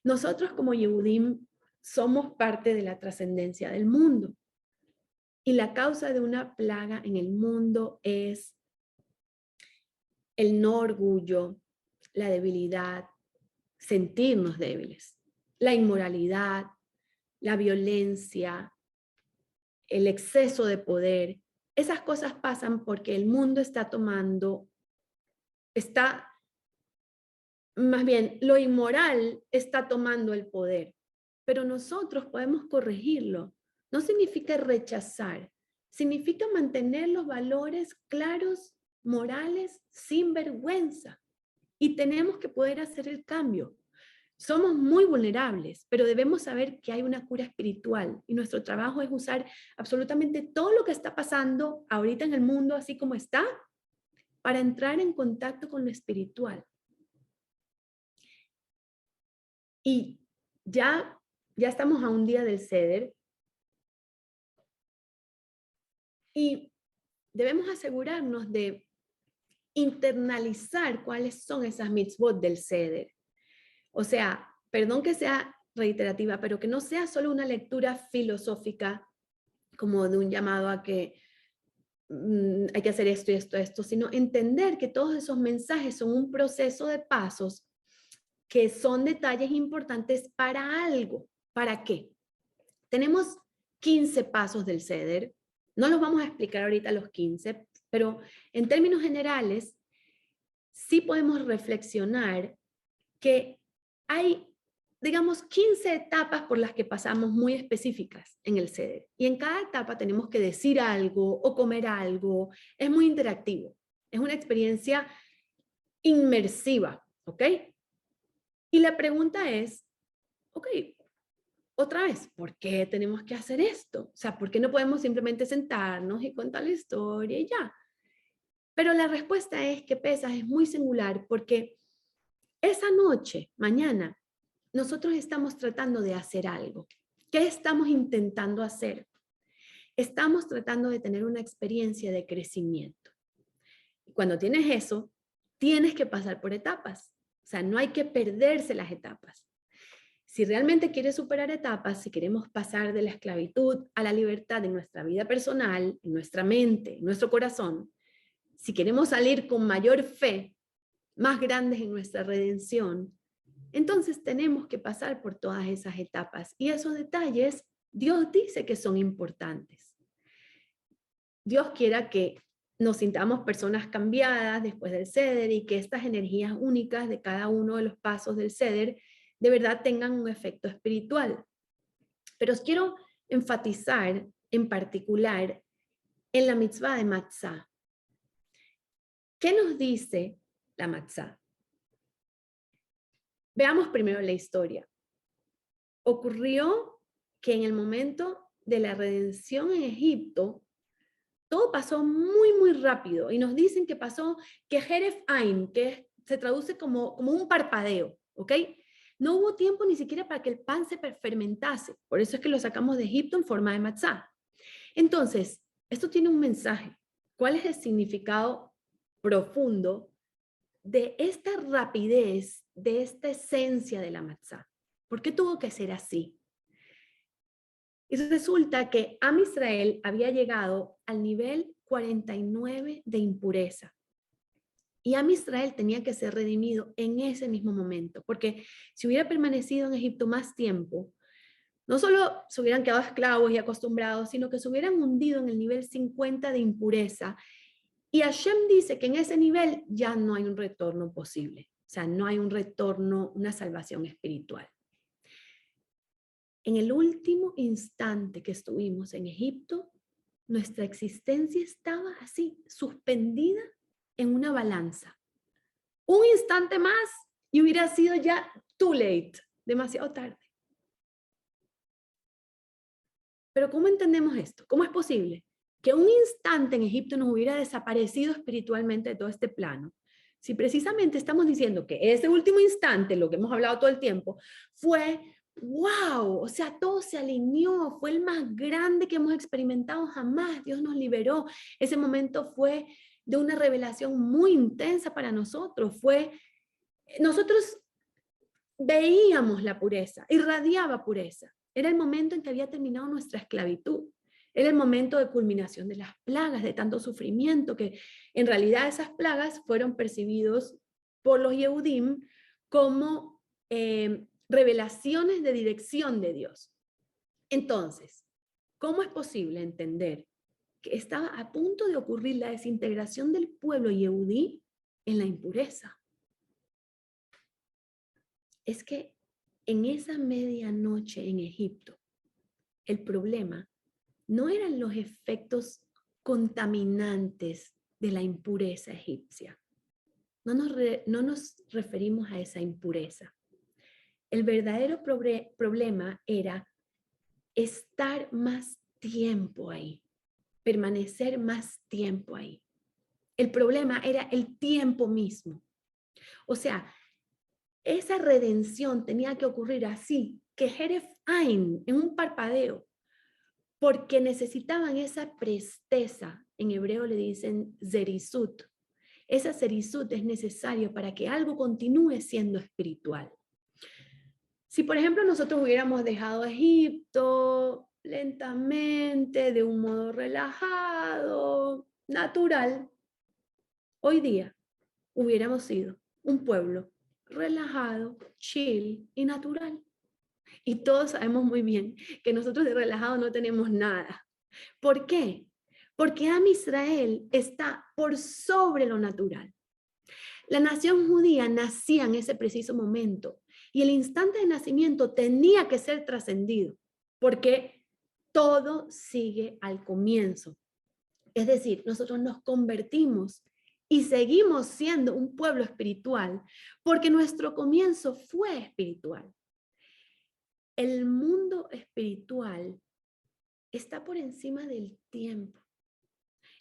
Nosotros como Yehudim somos parte de la trascendencia del mundo. Y la causa de una plaga en el mundo es el no orgullo, la debilidad, sentirnos débiles, la inmoralidad, la violencia, el exceso de poder. Esas cosas pasan porque el mundo más bien, lo inmoral está tomando el poder, pero nosotros podemos corregirlo. No significa rechazar, significa mantener los valores claros, morales, sin vergüenza. Y tenemos que poder hacer el cambio. Somos muy vulnerables, pero debemos saber que hay una cura espiritual y nuestro trabajo es usar absolutamente todo lo que está pasando ahorita en el mundo, así como está, para entrar en contacto con lo espiritual. Y ya estamos a un día del Seder y debemos asegurarnos de internalizar cuáles son esas mitzvot del Seder. O sea, perdón que sea reiterativa, pero que no sea solo una lectura filosófica como de un llamado a que hay que hacer esto y esto, sino entender que todos esos mensajes son un proceso de pasos que son detalles importantes para algo. ¿Para qué? Tenemos 15 pasos del Seder. No los vamos a explicar ahorita los 15, pero en términos generales, sí podemos reflexionar que hay, digamos, 15 etapas por las que pasamos muy específicas en el Seder. Y en cada etapa tenemos que decir algo o comer algo. Es muy interactivo. Es una experiencia inmersiva, ¿ok? Y la pregunta es, ok, otra vez, ¿por qué tenemos que hacer esto? O sea, ¿por qué no podemos simplemente sentarnos y contar la historia y ya? Pero la respuesta es que Pesaj es muy singular porque esa noche, mañana, nosotros estamos tratando de hacer algo. ¿Qué estamos intentando hacer? Estamos tratando de tener una experiencia de crecimiento. Y cuando tienes eso, tienes que pasar por etapas. O sea, no hay que perderse las etapas. Si realmente quieres superar etapas, si queremos pasar de la esclavitud a la libertad en nuestra vida personal, en nuestra mente, en nuestro corazón, si queremos salir con mayor fe, más grandes en nuestra redención, entonces tenemos que pasar por todas esas etapas. Y esos detalles, Dios dice que son importantes. Dios quiera que nos sintamos personas cambiadas después del ceder y que estas energías únicas de cada uno de los pasos del ceder de verdad tengan un efecto espiritual. Pero os quiero enfatizar en particular en la mitzvah de Matzah. ¿Qué nos dice la Matzah? Veamos primero la historia. Ocurrió que en el momento de la redención en Egipto, todo pasó muy rápido. Y nos dicen que pasó que Heref Ain, que se traduce como un parpadeo, ¿ok? No hubo tiempo ni siquiera para que el pan se fermentase. Por eso es que lo sacamos de Egipto en forma de matzá. Entonces, esto tiene un mensaje. ¿Cuál es el significado profundo de esta rapidez, de esta esencia de la matzá? ¿Por qué tuvo que ser así? Y resulta que Am Israel había llegado al nivel 49 de impureza. Y Am Israel tenía que ser redimido en ese mismo momento, porque si hubiera permanecido en Egipto más tiempo, no solo se hubieran quedado esclavos y acostumbrados, sino que se hubieran hundido en el nivel 50 de impureza. Y Hashem dice que en ese nivel ya no hay un retorno posible. O sea, no hay un retorno, una salvación espiritual. En el último instante que estuvimos en Egipto, nuestra existencia estaba así, suspendida en una balanza. Un instante más y hubiera sido ya too late, demasiado tarde. Pero ¿cómo entendemos esto? ¿Cómo es posible que un instante en Egipto nos hubiera desaparecido espiritualmente de todo este plano? Si precisamente estamos diciendo que ese último instante, lo que hemos hablado todo el tiempo, fue wow, o sea, todo se alineó, fue el más grande que hemos experimentado jamás, Dios nos liberó. Ese momento fue de una revelación muy intensa para nosotros, nosotros veíamos la pureza, irradiaba pureza. Era el momento en que había terminado nuestra esclavitud. Era el momento de culminación de las plagas, de tanto sufrimiento, que en realidad esas plagas fueron percibidos por los Yehudim como revelaciones de dirección de Dios. Entonces, ¿cómo es posible entender que estaba a punto de ocurrir la desintegración del pueblo Yehudí en la impureza? Es que en esa medianoche en Egipto, el problema no eran los efectos contaminantes de la impureza egipcia. No nos referimos a esa impureza. El verdadero problema era estar más tiempo ahí, permanecer más tiempo ahí. El problema era el tiempo mismo. O sea, esa redención tenía que ocurrir así, que Heref Ain, en un parpadeo, porque necesitaban esa presteza. En hebreo le dicen zerisut. Esa zerisut es necesario para que algo continúe siendo espiritual. Si, por ejemplo, nosotros hubiéramos dejado Egipto lentamente, de un modo relajado, natural, hoy día hubiéramos sido un pueblo relajado, chill y natural. Y todos sabemos muy bien que nosotros de relajado no tenemos nada. ¿Por qué? Porque Am Israel está por sobre lo natural. La nación judía nacía en ese preciso momento y el instante de nacimiento tenía que ser trascendido porque todo sigue al comienzo. Es decir, nosotros nos convertimos y seguimos siendo un pueblo espiritual porque nuestro comienzo fue espiritual. El mundo espiritual está por encima del tiempo.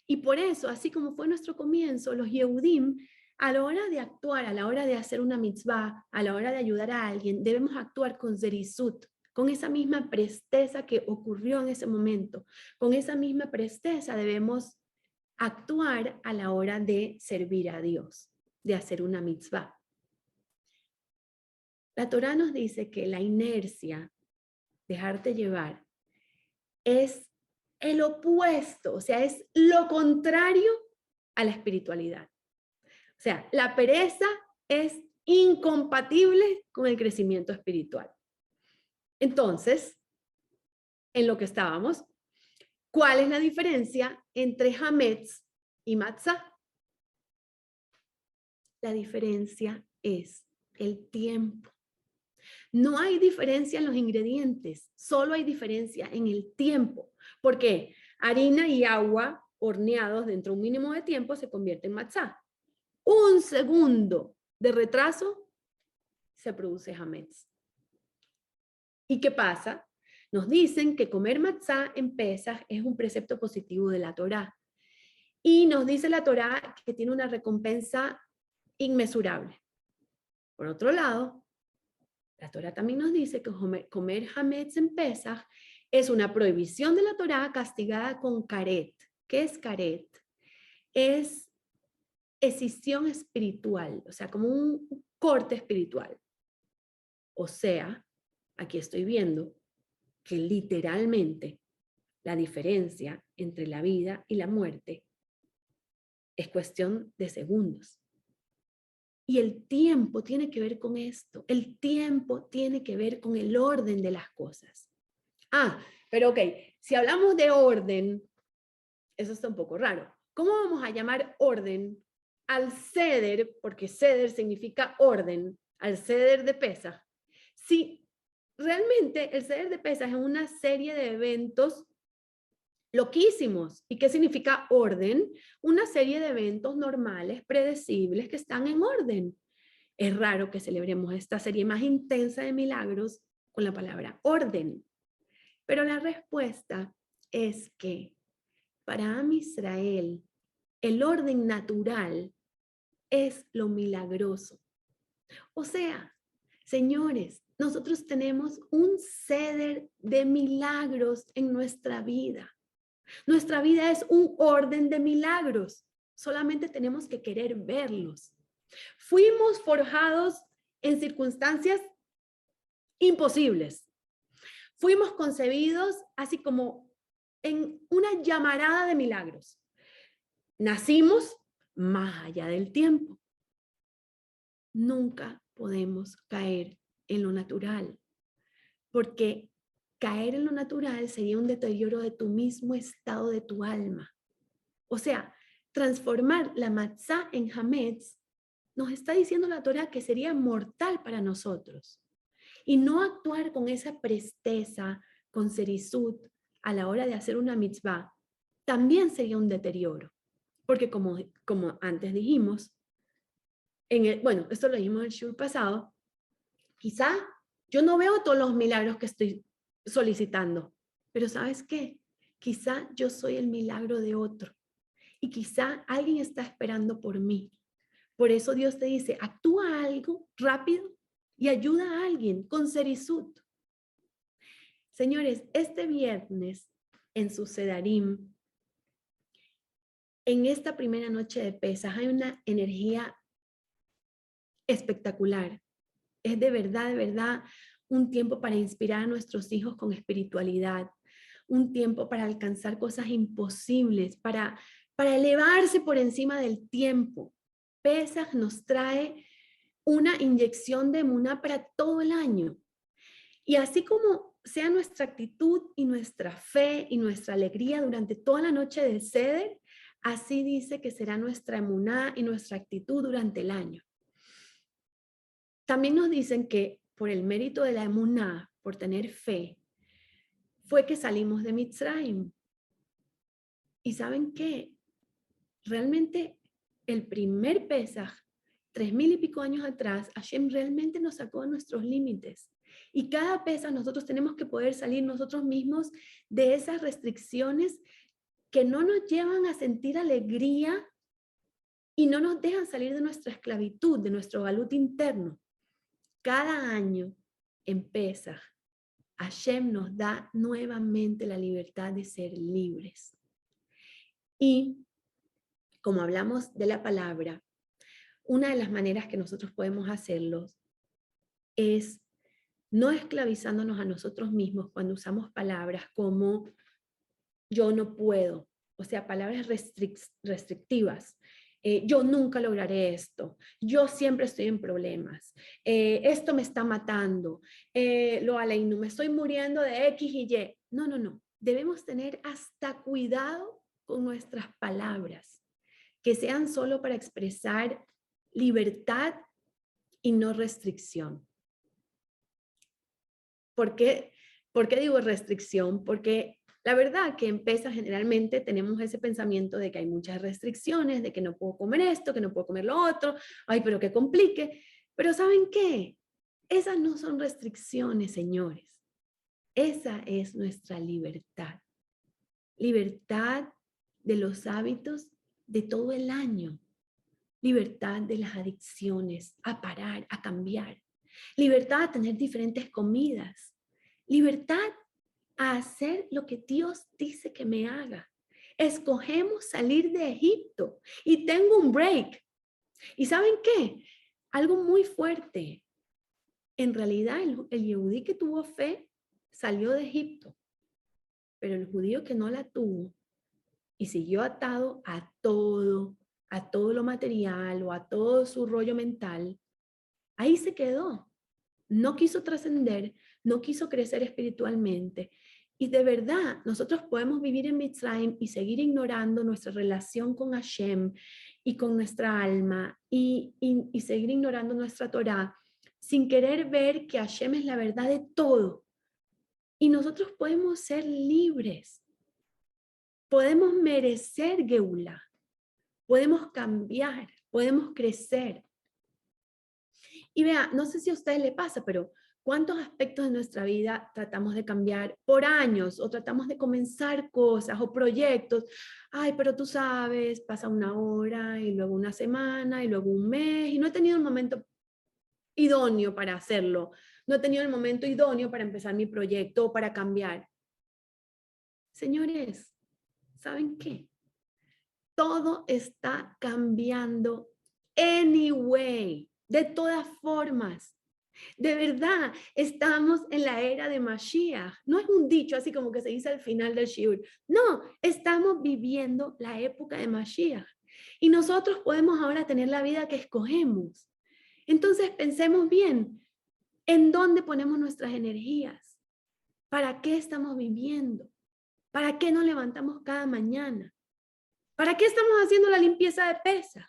Y por eso, así como fue nuestro comienzo, los Yehudim, a la hora de actuar, a la hora de hacer una mitzvah, a la hora de ayudar a alguien, debemos actuar con zerisut, con esa misma presteza que ocurrió en ese momento. Con esa misma presteza debemos actuar a la hora de servir a Dios, de hacer una mitzvah. La Torá nos dice que la inercia, dejarte llevar, es el opuesto, o sea, es lo contrario a la espiritualidad. O sea, la pereza es incompatible con el crecimiento espiritual. Entonces, en lo que estábamos, ¿cuál es la diferencia entre hametz y matzah? La diferencia es el tiempo. No hay diferencia en los ingredientes, solo hay diferencia en el tiempo. ¿Por qué? Harina y agua horneados dentro de un mínimo de tiempo se convierte en matzá. Un segundo de retraso se produce hametz. ¿Y qué pasa? Nos dicen que comer matzá en Pesaj es un precepto positivo de la Torá. Y nos dice la Torá que tiene una recompensa inmesurable. Por otro lado, la Torá también nos dice que comer hametz en Pesaj es una prohibición de la Torá castigada con karet. ¿Qué es karet? Es escisión espiritual, o sea, como un corte espiritual. O sea, aquí estoy viendo que literalmente la diferencia entre la vida y la muerte es cuestión de segundos. Y el tiempo tiene que ver con esto. El tiempo tiene que ver con el orden de las cosas. Ah, pero ok, si hablamos de orden, eso está un poco raro. ¿Cómo vamos a llamar orden al ceder, porque ceder significa orden, al ceder de Pesaj? Si realmente el ceder de Pesaj es una serie de eventos loquísimos. ¿Y qué significa orden? Una serie de eventos normales, predecibles, que están en orden. Es raro que celebremos esta serie más intensa de milagros con la palabra orden. Pero la respuesta es que para Am Israel el orden natural es lo milagroso. O sea, señores, nosotros tenemos un ceder de milagros en nuestra vida. Nuestra vida es un orden de milagros. Solamente tenemos que querer verlos. Fuimos forjados en circunstancias imposibles. Fuimos concebidos así como en una llamarada de milagros. Nacimos más allá del tiempo. Nunca podemos caer en lo natural, porque caer en lo natural sería un deterioro de tu mismo estado de tu alma. O sea, transformar la matzá en hametz nos está diciendo la Torá que sería mortal para nosotros. Y no actuar con esa presteza, con serisut, a la hora de hacer una mitzvah, también sería un deterioro. Porque como antes dijimos, bueno, esto lo dijimos en el shur pasado, quizá yo no veo todos los milagros que estoy solicitando, pero ¿sabes qué? Quizá yo soy el milagro de otro y quizá alguien está esperando por mí. Por eso Dios te dice, actúa algo rápido y ayuda a alguien con serisut. Señores, este viernes en su Sedarim, en esta primera noche de Pesaj, hay una energía espectacular. Es de verdad, un tiempo para inspirar a nuestros hijos con espiritualidad, un tiempo para alcanzar cosas imposibles, para elevarse por encima del tiempo. Pesaj nos trae una inyección de emuná para todo el año. Y así como sea nuestra actitud y nuestra fe y nuestra alegría durante toda la noche del Seder, así dice que será nuestra emuná y nuestra actitud durante el año. También nos dicen que por el mérito de la emuná, por tener fe, fue que salimos de Mitzrayim. ¿Y saben qué? Realmente el primer Pesaj, 3000 y pico años atrás, Hashem realmente nos sacó de nuestros límites. Y cada Pesaj nosotros tenemos que poder salir nosotros mismos de esas restricciones que no nos llevan a sentir alegría y no nos dejan salir de nuestra esclavitud, de nuestro galut interno. Cada año en Pesaj, Hashem nos da nuevamente la libertad de ser libres. Y como hablamos de la palabra, una de las maneras que nosotros podemos hacerlo es no esclavizándonos a nosotros mismos cuando usamos palabras como yo no puedo, o sea, palabras restrictivas. Yo nunca lograré esto, yo siempre estoy en problemas, esto me está matando, lo aleino, me estoy muriendo de X y Y. No, no, no. Debemos tener hasta cuidado con nuestras palabras, que sean solo para expresar libertad y no restricción. ¿Por qué? ¿Por qué digo restricción? Porque la verdad que en PESA generalmente tenemos ese pensamiento de que hay muchas restricciones, de que no puedo comer esto, que no puedo comer lo otro, ay, pero que complique. Pero ¿saben qué? Esas no son restricciones, señores. Esa es nuestra libertad. Libertad de los hábitos de todo el año. Libertad de las adicciones, a parar, a cambiar. Libertad a tener diferentes comidas. Libertad a hacer lo que Dios dice que me haga. Escogemos salir de Egipto y tengo un break. ¿Y saben qué? Algo muy fuerte. En realidad, el Yehudí que tuvo fe salió de Egipto, pero el judío que no la tuvo y siguió atado a todo lo material o a todo su rollo mental, ahí se quedó. No quiso trascender, no quiso crecer espiritualmente. Y de verdad, nosotros podemos vivir en Mitzrayim y seguir ignorando nuestra relación con Hashem y con nuestra alma y seguir ignorando nuestra Torá sin querer ver que Hashem es la verdad de todo. Y nosotros podemos ser libres, podemos merecer Geulá, podemos cambiar, podemos crecer. Y vea, no sé si a ustedes les pasa, pero ¿cuántos aspectos de nuestra vida tratamos de cambiar por años o tratamos de comenzar cosas o proyectos? Ay, pero tú sabes, pasa una hora y luego una semana y luego un mes y no he tenido el momento idóneo para hacerlo. No he tenido el momento idóneo para empezar mi proyecto o para cambiar. Señores, ¿saben qué? Todo está cambiando anyway, de todas formas. De verdad, estamos en la era de Mashiach. No es un dicho así como que se dice al final del Shiur. No, estamos viviendo la época de Mashiach. Y nosotros podemos ahora tener la vida que escogemos. Entonces pensemos bien, ¿en dónde ponemos nuestras energías? ¿Para qué estamos viviendo? ¿Para qué nos levantamos cada mañana? ¿Para qué estamos haciendo la limpieza de Pesaj?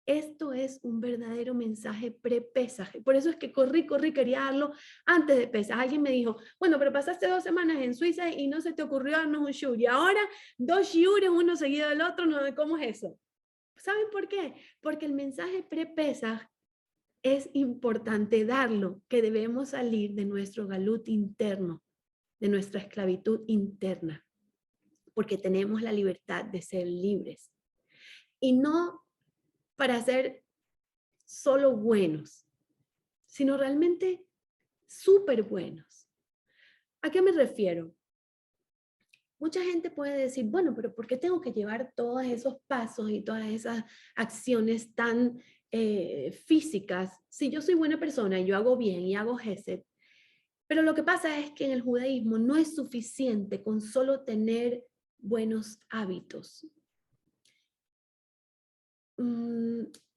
Esto es un verdadero mensaje pre-Pesaj. Por eso es que corrí, quería darlo antes de Pesaj. Alguien me dijo, bueno, pero pasaste 2 semanas en Suiza y no se te ocurrió darnos un shiur. Y ahora 2 shiures, uno seguido del otro, no, ¿cómo es eso? ¿Saben por qué? Porque el mensaje pre-Pesaj es importante darlo, que debemos salir de nuestro galut interno, de nuestra esclavitud interna, porque tenemos la libertad de ser libres. Y no para ser solo buenos, sino realmente súper buenos. ¿A qué me refiero? Mucha gente puede decir, bueno, pero ¿por qué tengo que llevar todos esos pasos y todas esas acciones tan físicas si yo soy buena persona y yo hago bien y hago Gesed? Pero lo que pasa es que en el judaísmo no es suficiente con solo tener buenos hábitos.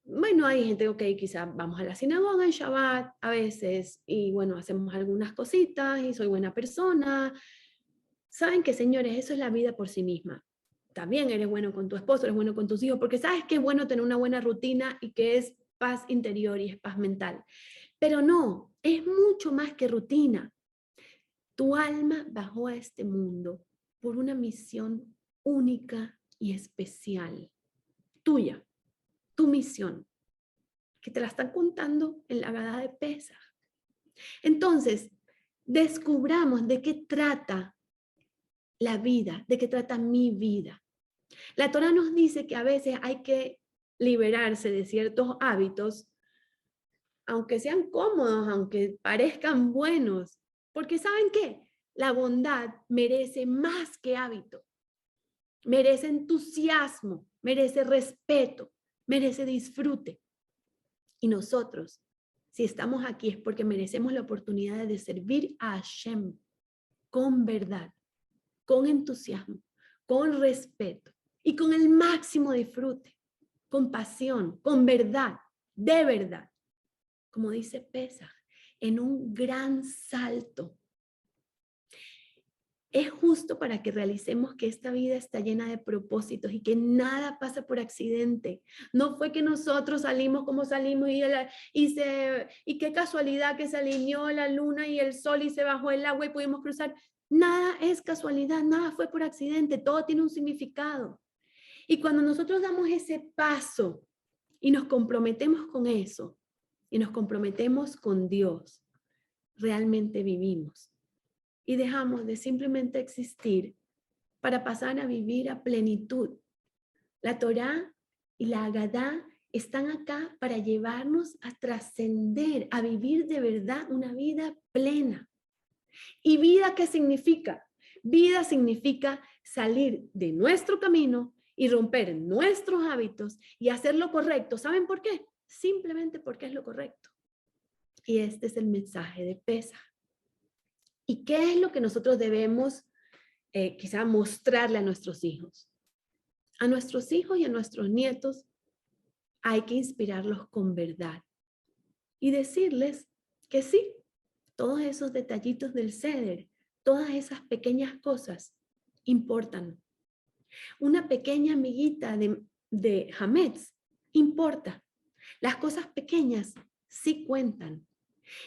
Bueno, hay gente, ok, quizás vamos a la sinagoga en Shabbat a veces y bueno, hacemos algunas cositas y soy buena persona. Saben que, señores, eso es la vida por sí misma. También eres bueno con tu esposo, eres bueno con tus hijos, porque sabes que es bueno tener una buena rutina y que es paz interior y es paz mental. Pero no, es mucho más que rutina. Tu alma bajó a este mundo por una misión única y especial, tuya. Tu misión, que te la están contando en la Haggadá de Pesaj. Entonces, descubramos de qué trata la vida, de qué trata mi vida. La Torá nos dice que a veces hay que liberarse de ciertos hábitos, aunque sean cómodos, aunque parezcan buenos, porque ¿saben qué? La bondad merece más que hábito, merece entusiasmo, merece respeto, merece disfrute. Y nosotros, Si estamos aquí es porque merecemos la oportunidad de servir a Hashem con verdad, con entusiasmo, con respeto y con el máximo disfrute, con pasión, con verdad, de verdad. Como dice Pesaj, en un gran salto. Es justo para que realicemos que esta vida está llena de propósitos y que nada pasa por accidente. No fue que nosotros salimos como salimos y qué casualidad que se alineó la luna y el sol y se bajó el agua y pudimos cruzar. Nada es casualidad, nada fue por accidente, todo tiene un significado. Y cuando nosotros damos ese paso y nos comprometemos con eso, y nos comprometemos con Dios, realmente vivimos. Y dejamos de simplemente existir para pasar a vivir a plenitud. La Torá y la Agadá están acá para llevarnos a trascender, a vivir de verdad una vida plena. ¿Y vida qué significa? Vida significa salir de nuestro camino y romper nuestros hábitos y hacer lo correcto. ¿Saben por qué? Simplemente porque es lo correcto. Y este es el mensaje de Pesaj. ¿Y qué es lo que nosotros debemos quizá mostrarle a nuestros hijos? A nuestros hijos y a nuestros nietos hay que inspirarlos con verdad y decirles que sí, todos esos detallitos del ceder, todas esas pequeñas cosas importan. Una pequeña amiguita de Hametz importa. Las cosas pequeñas sí cuentan.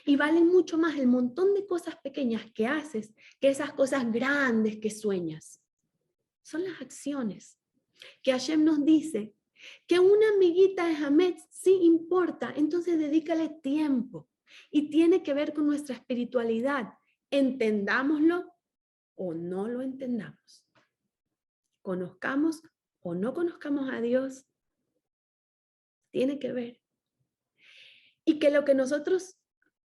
Y valen mucho más el montón de cosas pequeñas que haces que esas cosas grandes que sueñas. Son las acciones. Que Hashem nos dice que una amiguita de Hametz sí importa, entonces dedícale tiempo. Y tiene que ver con nuestra espiritualidad. Entendámoslo o no lo entendamos. Conozcamos o no conozcamos a Dios. Tiene que ver. Y que lo que nosotros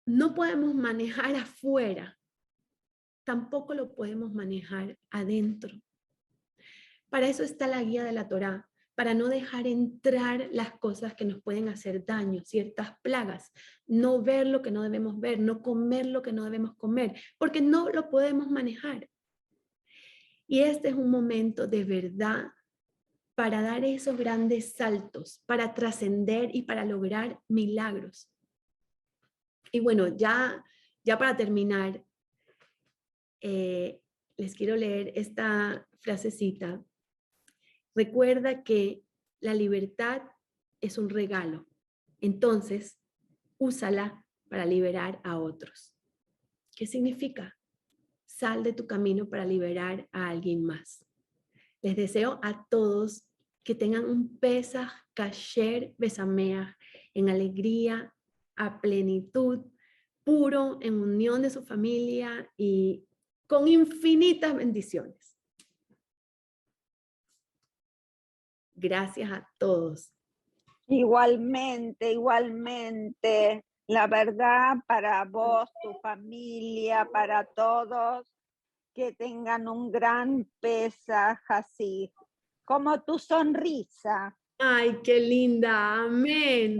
no podemos manejar afuera, tampoco lo podemos manejar adentro. Para eso está la guía de la Torá, para no dejar entrar las cosas que nos pueden hacer daño, ciertas plagas, no ver lo que no debemos ver, no comer lo que no debemos comer, porque no lo podemos manejar. Y este es un momento de verdad para dar esos grandes saltos, para trascender y para lograr milagros. Y bueno, ya para terminar, les quiero leer esta frasecita. Recuerda que la libertad es un regalo. Entonces, úsala para liberar a otros. ¿Qué significa? Sal de tu camino para liberar a alguien más. Les deseo a todos que tengan un Pesaj Kasher Besameach en alegría, a plenitud, puro, en unión de su familia y con infinitas bendiciones. Gracias a todos. Igualmente, igualmente. La verdad, para vos, tu familia, para todos, que tengan un gran Pesaj así, como tu sonrisa. Ay, qué linda. Amén.